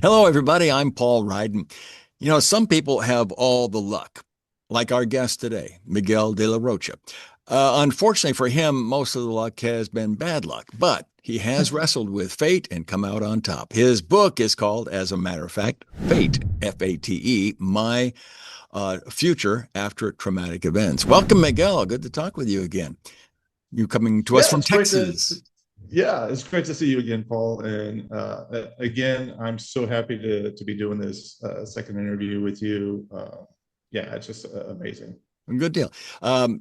Hello, everybody. I'm Paul Ryden. Some people have all the luck, like our guest today, Miguel De La Rocha. Unfortunately for him, most of the luck has been bad luck, but he has wrestled with fate and come out on top. His book is called, as a matter of fact, Fate, F-A-T-E, My Future After Traumatic Events. Welcome, Miguel. Good to talk with you again. You coming to us Yeah, from it's great Texas. yeah, it's great to see you again, Paul. And again, I'm so happy to be doing this second interview with you. Yeah, it's just amazing. Good deal.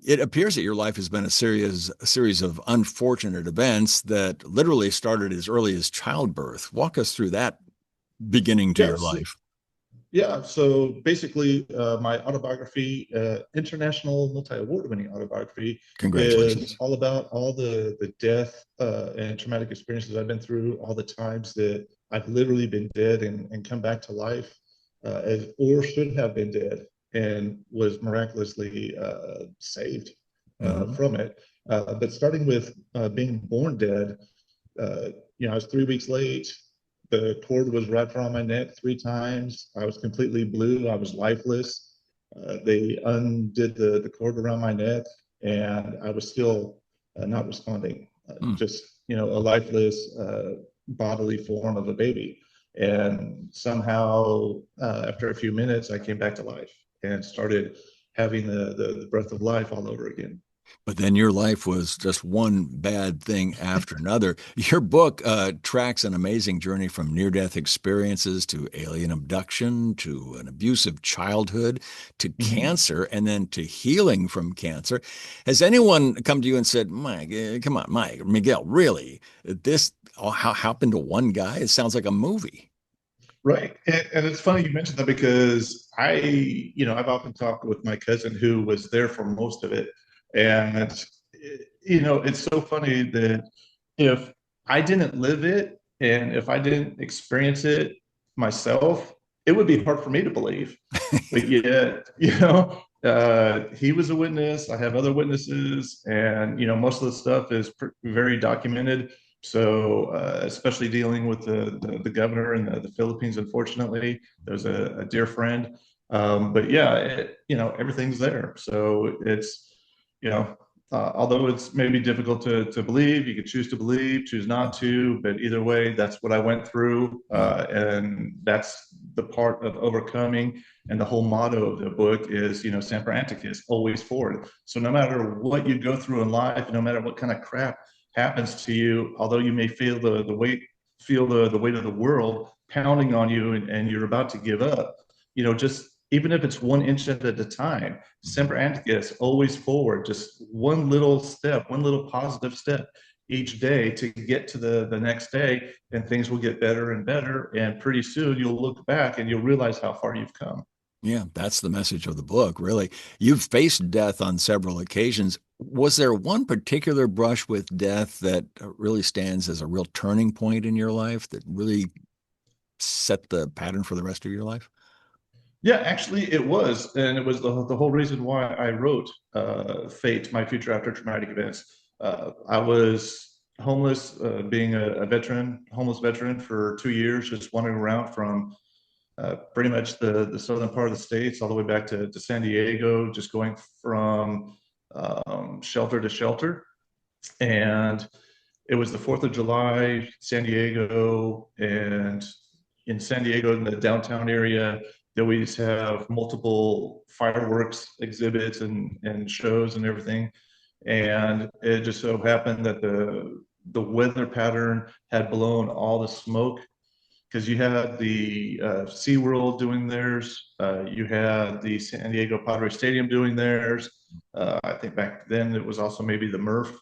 It appears that your life has been a series of unfortunate events that literally started as early as childbirth. Walk us through that beginning to your Yes, life. yeah. So basically, my autobiography, international multi-award winning autobiography, is Congratulations. all about all the death and traumatic experiences I've been through, all the times that I've literally been dead and come back to life, or should have been dead and was miraculously saved Mhm. from it. But starting with being born dead, I was 3 weeks late. The cord was wrapped around my neck 3 times. I was completely blue. I was lifeless. They undid the cord around my neck, and I was still not responding. Mm. Just a lifeless bodily form of a baby. And somehow, after a few minutes, I came back to life and started having the breath of life all over again. But then your life was just one bad thing after another. Your book tracks an amazing journey from near-death experiences to alien abduction to an abusive childhood to Mhm. cancer and then to healing from cancer. Has anyone come to you and said, Mike, come on, Mike, Miguel, really? This all happened to one guy? It sounds like a movie. Right. And it's funny you mentioned that because I've often talked with my cousin who was there for most of it. And, it's so funny that if I didn't live it and if I didn't experience it myself, it would be hard for me to believe. But yet, he was a witness. I have other witnesses, and most of the stuff is very documented. So, especially dealing with the governor in the Philippines, unfortunately, there's a dear friend. But yeah, everything's there. So although it's maybe difficult to believe, you could choose to believe, choose not to, but either way, that's what I went through, Mm. and that's the part of overcoming. And the whole motto of the book is, Semper Anticus, always forward. So no matter what you go through in life, no matter what kind of crap happens to you, although you may feel the weight of the world pounding on you, and you're about to give up, just even if it's 1 inch at a time, Mhm. semper anticus, always forward, just one little step, one little positive step each day to get to the next day, and things will get better and better. And pretty soon you'll look back and you'll realize how far you've come. Yeah, that's the message of the book, really. You've faced death on several occasions. Was there one particular brush with death that really stands as a real turning point in your life that really set the pattern for the rest of your life? Yeah, actually, it was, and it was the whole reason why I wrote "Fate: My Future After Traumatic Events." I was homeless, being a veteran, homeless veteran for 2 years, just wandering around from pretty much the southern part of the states all the way back to San Diego, just going from shelter to shelter. And it was the 4th of July, San Diego, and in San Diego, in the downtown area, they always have multiple fireworks exhibits and shows and everything. And it just so happened that the weather pattern had blown all the smoke, because you had the SeaWorld doing theirs, you had the San Diego Padre Stadium doing theirs. I think back then it was also maybe the Murph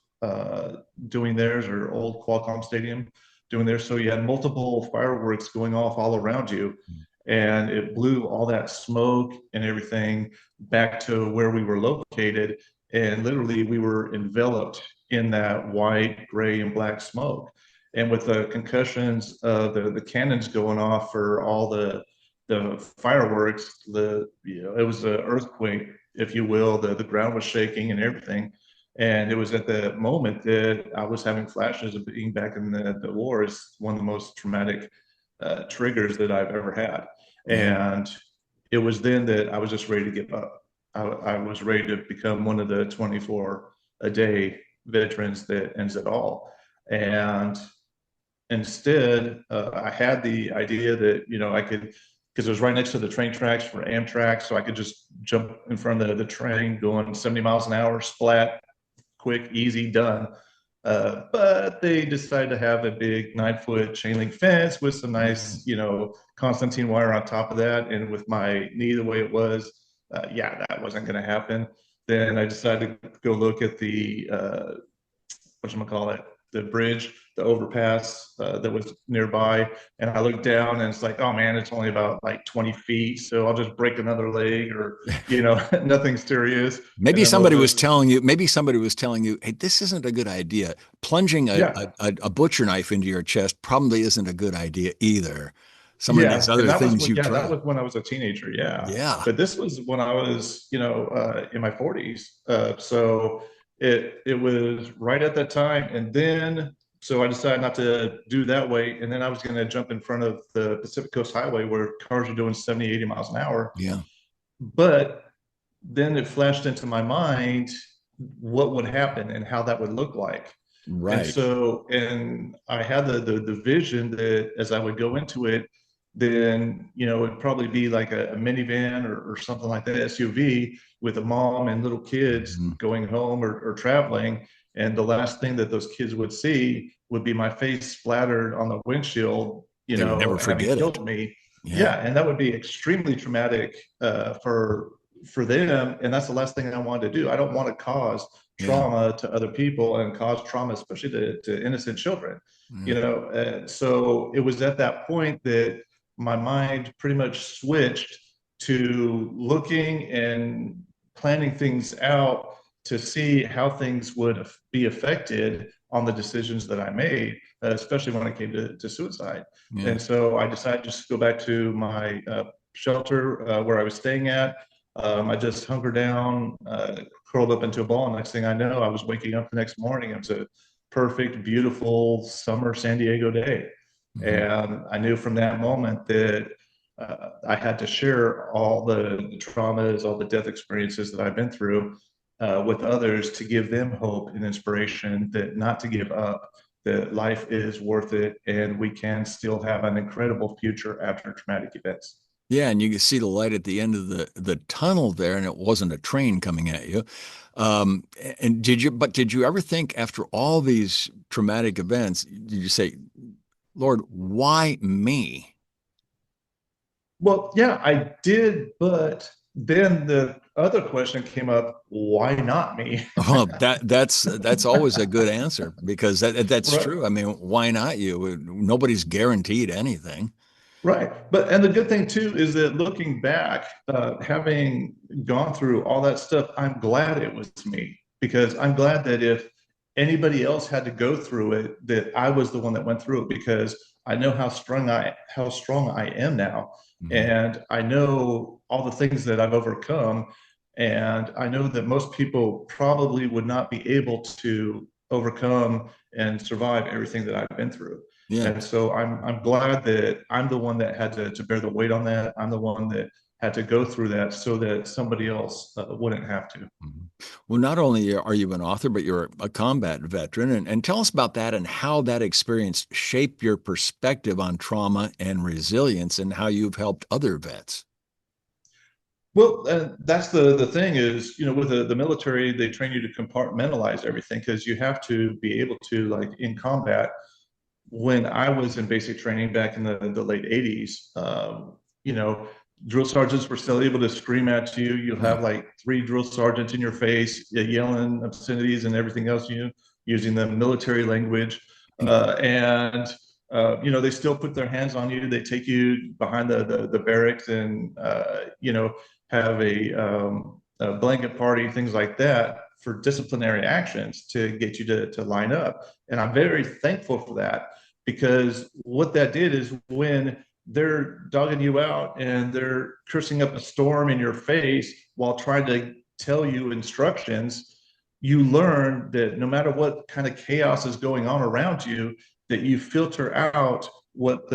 doing theirs, or old Qualcomm Stadium doing theirs. So you had multiple fireworks going off all around you, and it blew all that smoke and everything back to where we were located. And literally, we were enveloped in that white, gray, and black smoke. And with the concussions, the cannons going off for all the fireworks, it was an earthquake, if you will. The ground was shaking and everything. And it was at the moment that I was having flashes of being back in the war. Is one of the most traumatic triggers that I've ever had. Yeah. And it was then that I was just ready to give up. I was ready to become one of the 24 a day veterans that ends it all. And instead, I had the idea that, I could, because it was right next to the train tracks for Amtrak, so I could just jump in front of the train going 70 miles an hour, splat, quick, easy, done. But they decided to have a big 9 foot chain link fence with some Yeah. nice, Constantine wire on top of that. And with my knee the way it was, yeah, that wasn't going to happen. Then I decided to go look at the whatchamacallit, the bridge, the overpass that was nearby. And I looked down and it's like, oh man, it's only about like 20 feet. So I'll just break another leg or, nothing serious. And Maybe then we'll somebody was just, telling you, maybe somebody was telling you, hey, this isn't a good idea. Plunging yeah, a butcher knife into your chest probably isn't a good idea either. Some of these yeah. And other that was things what, you yeah, that try. was when I was a teenager. Yeah. Yeah. But this was when I was, in my 40s. So it was right at that time. And then, so I decided not to do that way. And then I was going to jump in front of the Pacific Coast Highway where cars are doing 70, 80 miles an hour. Yeah. But then it flashed into my mind what would happen and how that would look like. And Right. so, and I had the vision that as I would go into it, then, it'd probably be like a minivan or something like that, SUV with a mom and little kids Mhm. going home or traveling. And the last thing that those kids would see would be my face splattered on the windshield, They would never having forget it. killed me. Yeah. Yeah, and that would be extremely traumatic for them. And that's the last thing I wanted to do. I don't want to cause Yeah. trauma to other people and cause trauma, especially to innocent children. Yeah. So it was at that point that my mind pretty much switched to looking and planning things out to see how things would be affected on the decisions that I made, especially when it came to suicide. Yeah. And so I decided just to go back to my shelter where I was staying at. I just hunkered down, curled up into a ball. And next thing I know, I was waking up the next morning. It was a perfect, beautiful summer San Diego day. Mhm. And I knew from that moment that I had to share all the traumas, all the death experiences that I've been through with others to give them hope and inspiration that not to give up, that life is worth it, and we can still have an incredible future after traumatic events. Yeah, and you can see the light at the end of the tunnel there, and it wasn't a train coming at you. Um, and did you ever think after all these traumatic events, did you say, Lord, why me? Well, yeah, I did, but then the other question came up, why not me? Well, that's always a good answer because that's Right. true. I mean, why not you? Nobody's guaranteed anything. Right. But and the good thing too is that looking back, having gone through all that stuff, I'm glad it was me because I'm glad that if anybody else had to go through it, that I was the one that went through it because I know how strong I am now. Mhm. And I know all the things that I've overcome. And I know that most people probably would not be able to overcome and survive everything that I've been through. Yeah. And so I'm glad that I'm the one that had to bear the weight on that. I'm the one that had to go through that so that somebody else wouldn't have to. Mhm. Well, not only are you an author, but you're a combat veteran. And tell us about that and how that experience shaped your perspective on trauma and resilience and how you've helped other vets. Well, that's the thing is, with the military, they train you to compartmentalize everything because you have to be able to, like in combat, when I was in basic training back in the late 80s, you know, drill sergeants were still able to scream at you. You'll Yeah. have like three drill sergeants in your face yelling obscenities and everything else, using the military language. They still put their hands on you. They take you behind the barracks and, have a blanket party, things like that for disciplinary actions to get you to line up. And I'm very thankful for that because what that did is when they're dogging you out and they're cursing up a storm in your face while trying to tell you instructions, you learn that no matter what kind of chaos is going on around you, that you filter out what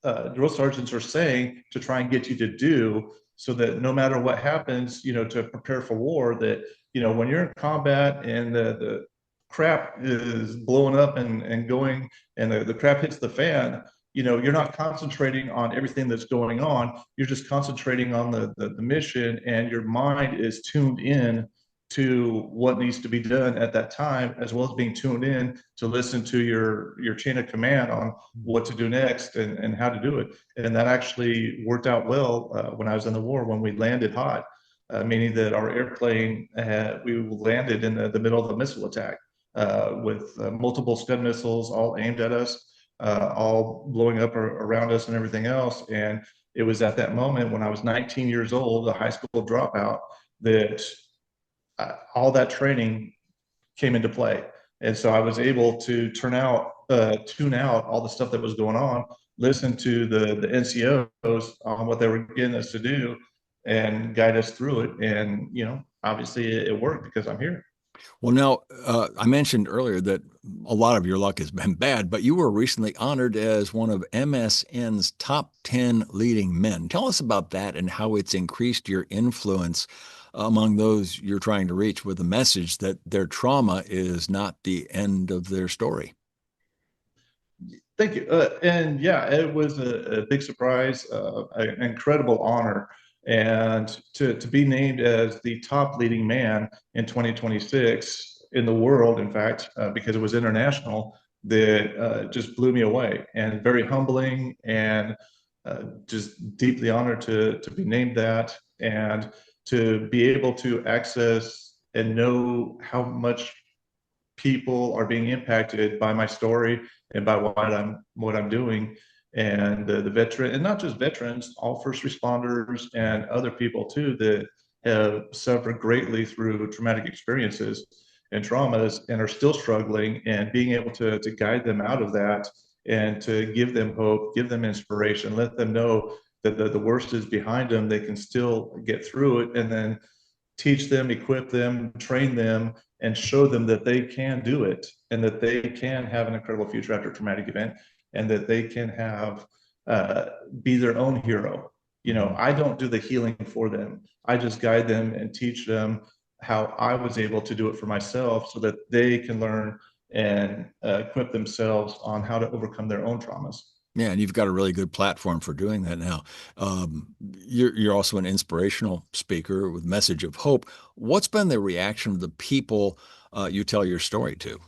drill sergeants are saying to try and get you to do, so that no matter what happens, to prepare for war, that, when you're in combat and the crap is blowing up and going, and the crap hits the fan, you're not concentrating on everything that's going on. You're just concentrating on the mission, and your mind is tuned in to what needs to be done at that time, as well as being tuned in to listen to your chain of command on what to do next, and how to do it. And that actually worked out well when I was in the war, when we landed hot, meaning that our airplane we landed in the middle of a missile attack with multiple Scud missiles all aimed at us, all blowing up around us and everything else. And it was at that moment, when I was 19 years old, a high school dropout, that all that training came into play. And so I was able to tune out all the stuff that was going on, listen to the NCOs on what they were getting us to do, and guide us through it. And, obviously it worked, because I'm here. Well, now, I mentioned earlier that a lot of your luck has been bad, but you were recently honored as one of MSN's top 10 leading men. Tell us about that and how it's increased your influence among those you're trying to reach with the message that their trauma is not the end of their story. Thank you. And yeah, it was a big surprise, an incredible honor. And to be named as the top leading man in 2026 in the world, in fact, because it was international, that just blew me away, and very humbling, and just deeply honored to be named that, and to be able to access and know how much people are being impacted by my story and by what I'm doing. And the veteran, and not just veterans, all first responders and other people too, that have suffered greatly through traumatic experiences and traumas, and are still struggling, and being able to guide them out of that, and to give them hope, give them inspiration, let them know that the worst is behind them, they can still get through it. And then teach them, equip them, train them, and show them that they can do it, and that they can have an incredible future after a traumatic event, and that they can have be their own hero. Mhm. I don't do the healing for them. I just guide them and teach them how I was able to do it for myself, so that they can learn and equip themselves on how to overcome their own traumas. Yeah, and you've got a really good platform for doing that now. You're also an inspirational speaker with message of hope. What's been the reaction of the people you tell your story to?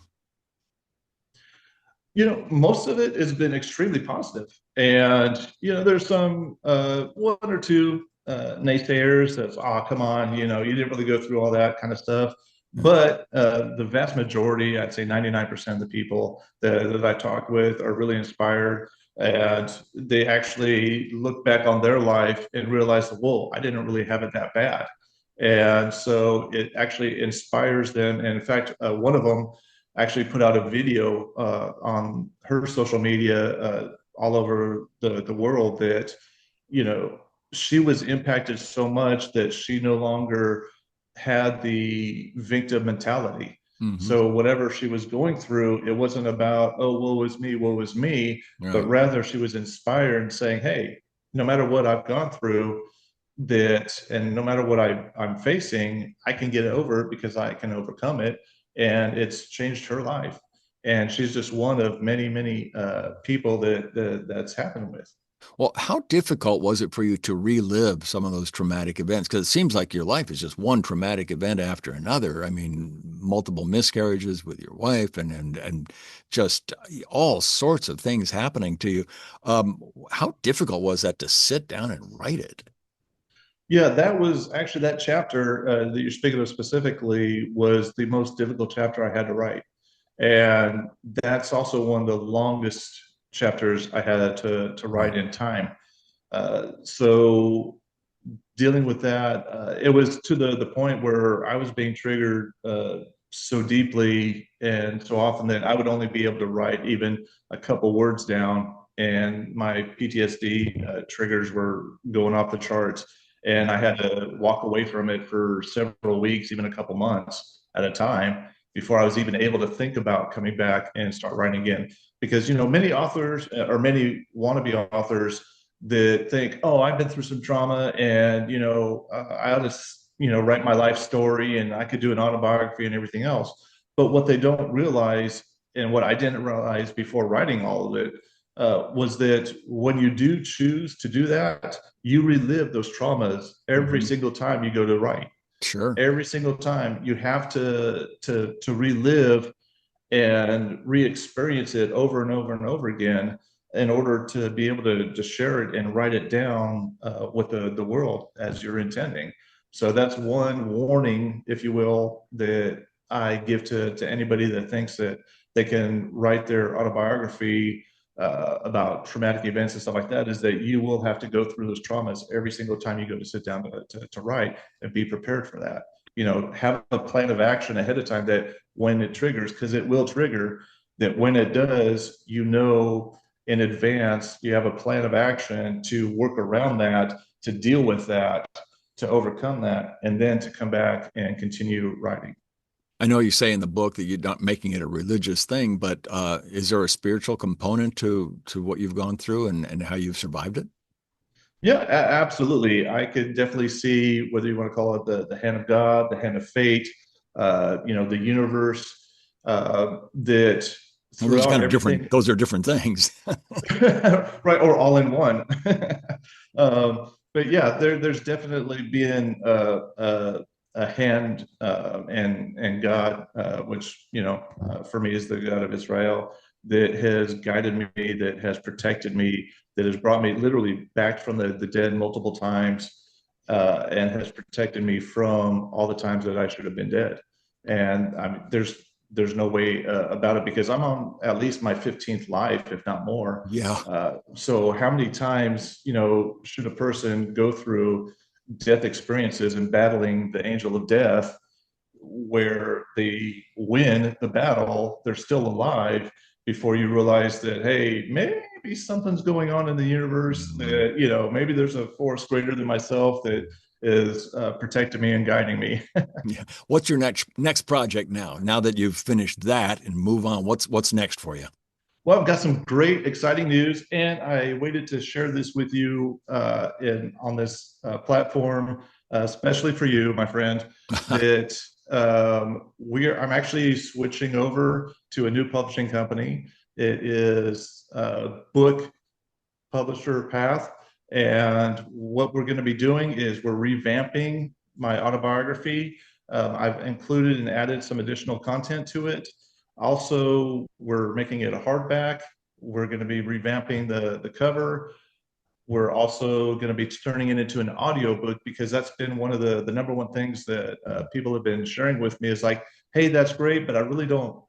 Most of it has been extremely positive. And, there's some one or two naysayers that's, oh, come on, you didn't really go through all that kind of stuff. Yeah. But the vast majority, I'd say 99% of the people that I talk with, are really inspired. And they actually look back on their life and realize, whoa, I didn't really have it that bad. And so it actually inspires them. And in fact, one of them actually put out a video on her social media all over the world, that, you know, she was impacted so much that she no longer had the victim mentality. Hmm. So whatever she was going through, it wasn't about, oh, woe was me, but Right. rather she was inspired and saying, hey, no matter what I've gone through, that, and no matter what I'm facing, I can get over it, because I can overcome it. And it's changed her life. And she's just one of many, many people that's happened with. Well, how difficult was it for you to relive some of those traumatic events? Because it seems like your life is just one traumatic event after another. I mean, multiple miscarriages with your wife, and just all sorts of things happening to you. How difficult was that to sit down and write it? Yeah, that was actually, that chapter that you're speaking of specifically was the most difficult chapter I had to write. And that's also one of the longest chapters I had to Right. write in time. So dealing with that, it was to the point where I was being triggered so deeply and so often, that I would only be able to write even a couple words down, and my PTSD triggers were going off the charts, and I had to walk away from it for several weeks, even a couple months at a time. before I was even able to think about coming back and start writing again. Because, you know, many authors or many wannabe authors that think, oh, I've been through some trauma and, I ought to, write my life story and I could do an autobiography and everything else. But what they don't realize, and what I didn't realize before writing all of it, was that when you do choose to do that, you relive those traumas every Hmm. single time you go to write. Sure. Every single time you have to relive and re-experience it over and over and over again in order to be able to share it and write it down with the world as you're intending. So that's one warning, if you will, that I give to anybody that thinks that they can write their autobiography about traumatic events and stuff like that, is that you will have to go through those traumas every single time you go to sit down to write, and be prepared for that. Have a plan of action ahead of time, that when it triggers, because it will trigger, that when it does, in advance, you have a plan of action to work around that, to deal with that, to overcome that, and then to come back and continue writing. I know you say in the book that you're not making it a religious thing, but is there a spiritual component to what you've gone through and how you've survived it? Yeah, absolutely. I could definitely see, whether you want to call it the hand of God, the hand of fate, the universe, that Well, those are throughout kind of different. everything. Those are different things. Right, or all in one. But yeah, there's definitely been a hand, and God, which for me is the God of Israel, that has guided me, that has protected me, that has brought me literally back from the dead multiple times, and has protected me from all the times that I should have been dead. And I mean, there's no way about it, because I'm on at least my 15th life, if not more. Yeah. So how many times, should a person go through death experiences and battling the angel of death, where they win the battle, they're still alive, before you realize that, hey, maybe something's going on in the universe, Mhm. that, maybe there's a force greater than myself that is protecting me and guiding me. Yeah. What's your next project now? Now that you've finished that and move on, what's next for you? Well, I've got some great, exciting news, and I waited to share this with you on this platform, especially for you, my friend. That I'm actually switching over to a new publishing company. It is Book Publisher Path, and what we're going to be doing is we're revamping my autobiography. I've included and added some additional content to it. Also, we're making it a hardback. We're going to be revamping the cover. We're also going to be turning it into an audiobook, because that's been one of the number one things that people have been sharing with me, is like, hey, that's great, but I really don't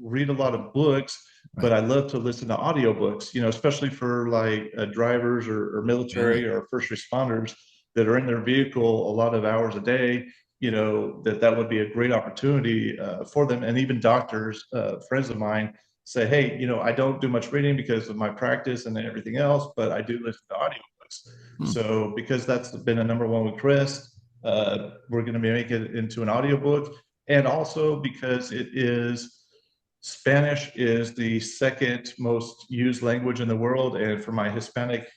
read a lot of books, but Right. I love to listen to audiobooks, especially for like drivers, or Yeah. military, or first responders that are in their vehicle a lot of hours a day. That would be a great opportunity for them. And even doctors, friends of mine, say, hey, I don't do much reading because of my practice and everything else, but I do listen to audiobooks. Hmm. So because that's been a number one request, we're going to be making it into an audiobook. And also because Spanish is the second most used language in the world. And for my Hispanic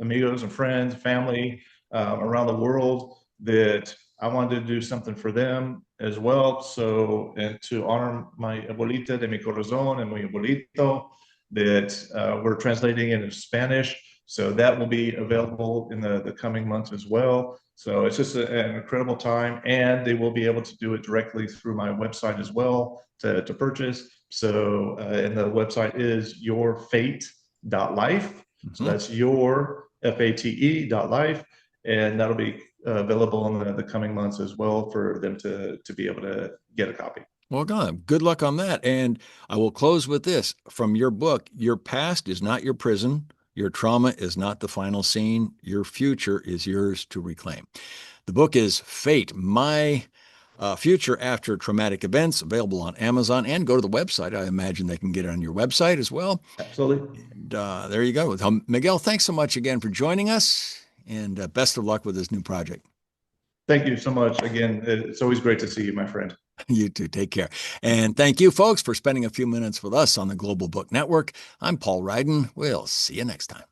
amigos and friends, family around the world, that I wanted to do something for them as well. So, and to honor my abuelita de mi corazón and mi abuelito, that we're translating into Spanish. So that will be available in the coming months as well. So it's just an incredible time, and they will be able to do it directly through my website as well to purchase. So, and the website is yourfate.life. So Mhm. that's your FATE.life. And that'll be available in the coming months as well, for them to be able to get a copy. Well, good luck on that. And I will close with this from your book. Your past is not your prison. Your trauma is not the final scene. Your future is yours to reclaim. The book is Fate, My Future After Traumatic Events, available on Amazon, and go to the website. I imagine they can get it on your website as well. Absolutely. And there you go. Miguel, thanks so much again for joining us, and best of luck with this new project. Thank you so much. Again, it's always great to see you, my friend. You too. Take care. And thank you, folks, for spending a few minutes with us on the Global Book Network. I'm Paul Ryden. We'll see you next time.